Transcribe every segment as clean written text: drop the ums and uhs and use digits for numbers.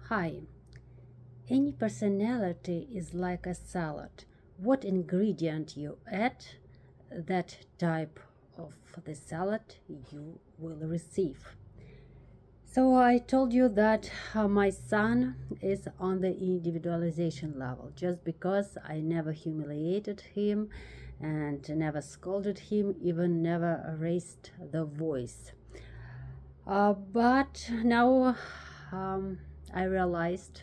Hi. Any personality is like a salad. What ingredient you add, that type of the salad you will receive. So I told you that my son is on the individualization level just because I never humiliated him and never scolded him, even never raised the voice. But now I realized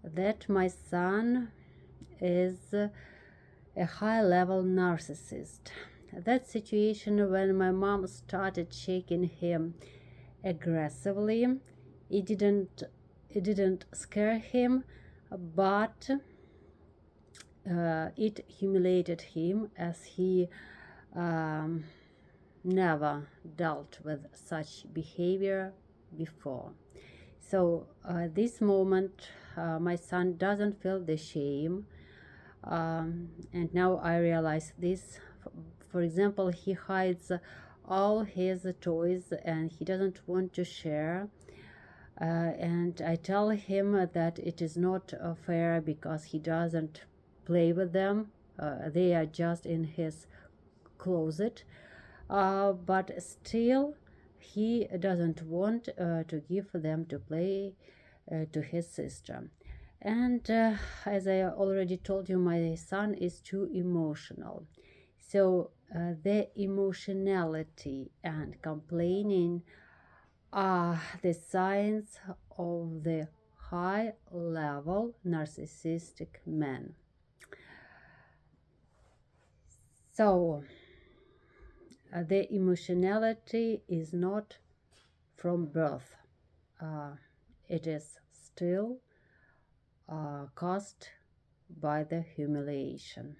that my son is a high level narcissist. That situation when my mom started shaking him aggressively, it didn't it didn't scare him, but it humiliated him as he um, never dealt with such behavior before. So this moment, my son doesn't feel the shame, and now I realize this. For example, he hides all his toys and he doesn't want to share. And I tell him that it is not fair because he doesn't play with them. They are just in his closet. But still, he doesn't want to give them to play to his sister. And as I already told you, my son is too emotional. So the emotionality and complaining are the signs of the high level narcissistic man. So the emotionality is not from birth, uh, it is still caused by the humiliation.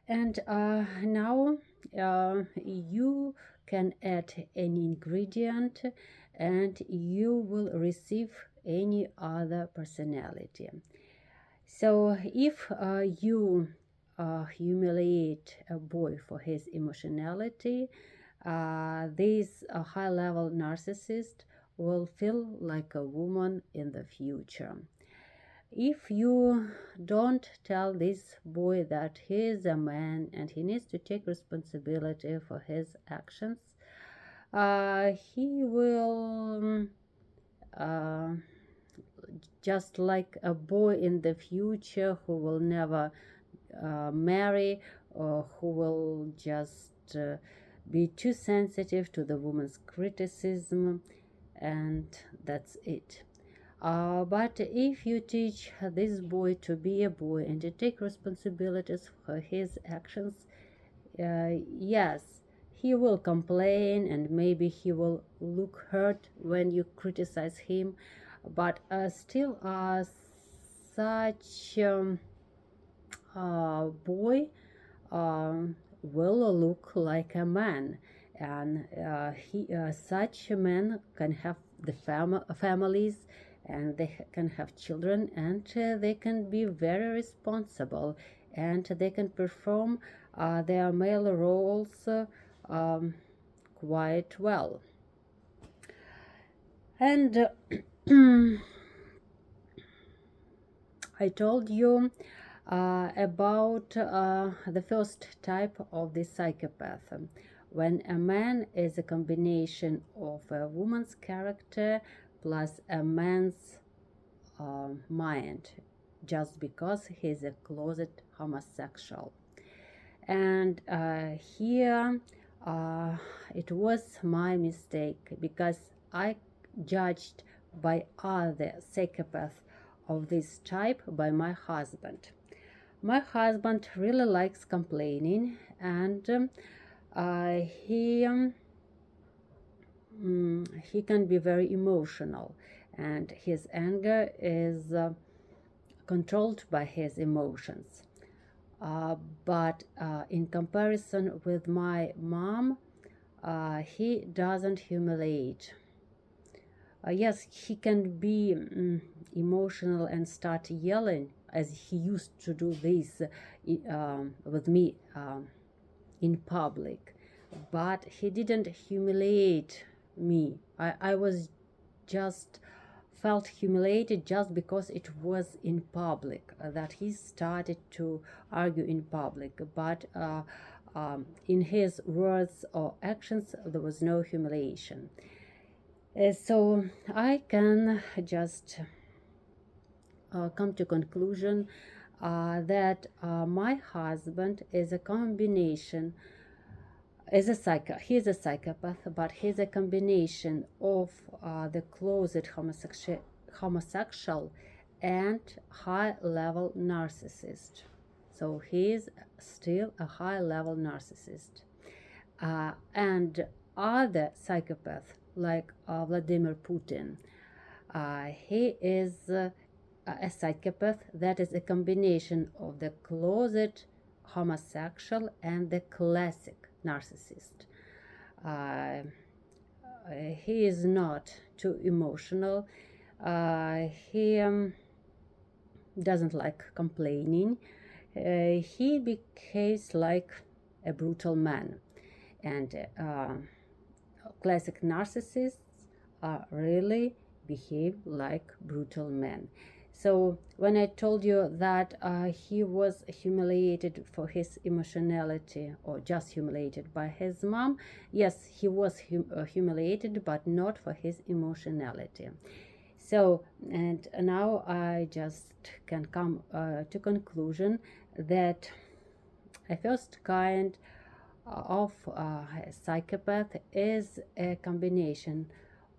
And now you can add any ingredient and you will receive any other personality. So if you humiliate a boy for his emotionality, this high level narcissist will feel like a woman in the future. If you don't tell this boy that he is a man and he needs to take responsibility for his actions, he will uh, just like a boy in the future who will never marry, or who will just be too sensitive to the woman's criticism, and that's it. But if you teach this boy to be a boy and to take responsibilities for his actions, yes, he will complain and maybe he will look hurt when you criticize him, but still, such boy will look like a man, and such men can have the families, and they can have children, and they can be very responsible, and they can perform their male roles quite well. And I told you about the first type of the psychopath, when a man is a combination of a woman's character plus a man's mind, just because he's a closet homosexual. And here it was my mistake because I judged by other psychopaths of this type by my husband. My husband really likes complaining, and he can be very emotional, and his anger is controlled by his emotions. But in comparison with my mom, he doesn't humiliate. Yes, he can be emotional and start yelling as he used to do this with me in public, but he didn't humiliate me. I was just felt humiliated just because it was in public, that he started to argue in public, but in his words or actions there was no humiliation. So I can just come to conclusion that my husband is a combination, he's a psychopath, but he's a combination of the closet homosexual and high-level narcissist. So he is still a high-level narcissist. And other psychopath like Vladimir Putin, he is a psychopath that is a combination of the closet homosexual and the classic narcissist. He is not too emotional. He doesn't like complaining. He behaves like a brutal man. And classic narcissists really behave like brutal men. So when I told you that he was humiliated for his emotionality, or just humiliated by his mom, yes, he was humiliated, but not for his emotionality. So, and now I just can come to conclusion that a first kind of psychopath is a combination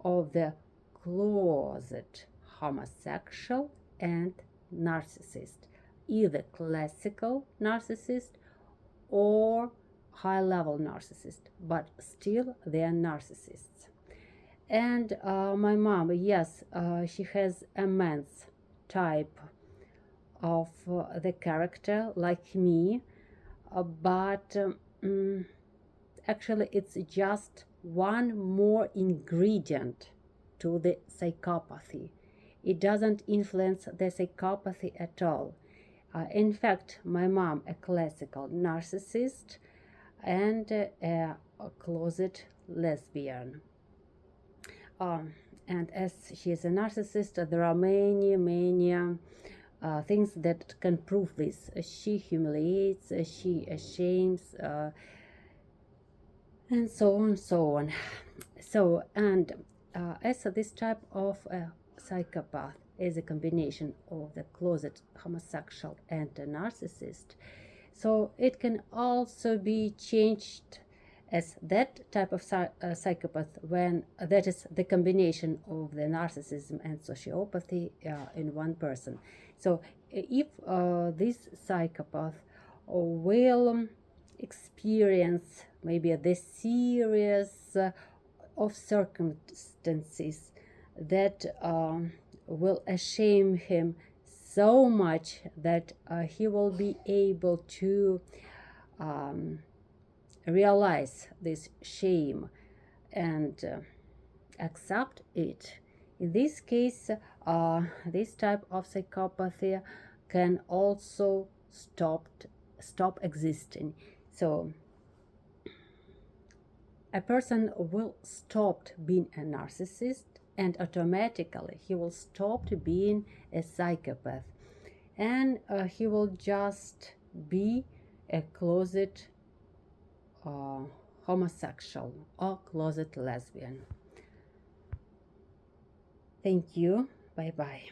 of the closet homosexual and narcissist, either classical narcissist or high-level narcissist, but still they are narcissists. And my mom, yes, she has immense type of the character like me, but actually it's just one more ingredient to the psychopathy. It doesn't influence the psychopathy at all. In fact, my mom, a classical narcissist and a closet lesbian. And as she is a narcissist, there are many things that can prove this. She humiliates, she ashames, and so on, so on. So, and as this type of psychopath is a combination of the closet homosexual and a narcissist, so it can also be changed as that type of psychopath when that is the combination of the narcissism and sociopathy in one person. So if this psychopath will experience maybe the series of circumstances that will shame him so much that he will be able to realize this shame and accept it. In this case, this type of psychopathy can also stop existing. So a person will stop being a narcissist, and automatically he will stop being a psychopath, and he will just be a closet homosexual or closet lesbian. Thank you. Bye bye.